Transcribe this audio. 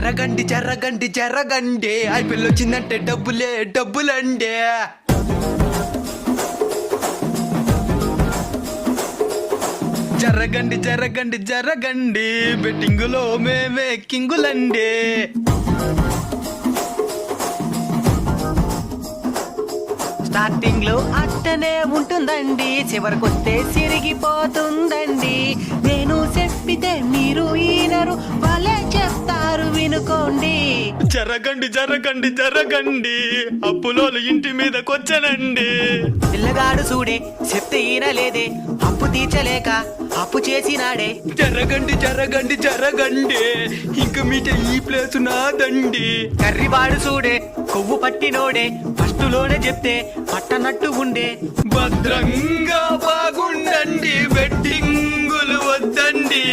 జరగండి జరగండి జరగండి ఐపీఎల్ వచ్చిందంటే డబ్బులే డబ్బులండి. జరగండి జరగండి జరగండి బెట్టింగులో మేమే కింగులండి. స్టార్టింగ్ లో అట్టనే ఉంటుందండి, చివరికొస్తే సిరిగిపోతుందండి. నేను చెప్పితే మీరు ఈనరు, వాళ్ళే చెప్తారు వినుకోండి. జరగండి జరగండి జరగండి అప్పులోలు ఇంటి మీదకొచ్చనండి. పిల్లగాడు చూడే చెప్తే ఈనలేదే, అప్పు తీర్చలేక అప్పు చేసినాడే. జరగండి జరగండి జరగండి ఇంక మీట ఈ ప్లేసు నాదండి. కర్రివాడు చూడే కొవ్వు పట్టినోడే, ఫస్ట్ లోనే చెప్తే పట్టనట్టు ఉండే. భద్రంగా బాగుండండి బెట్టింగులు వద్దండి.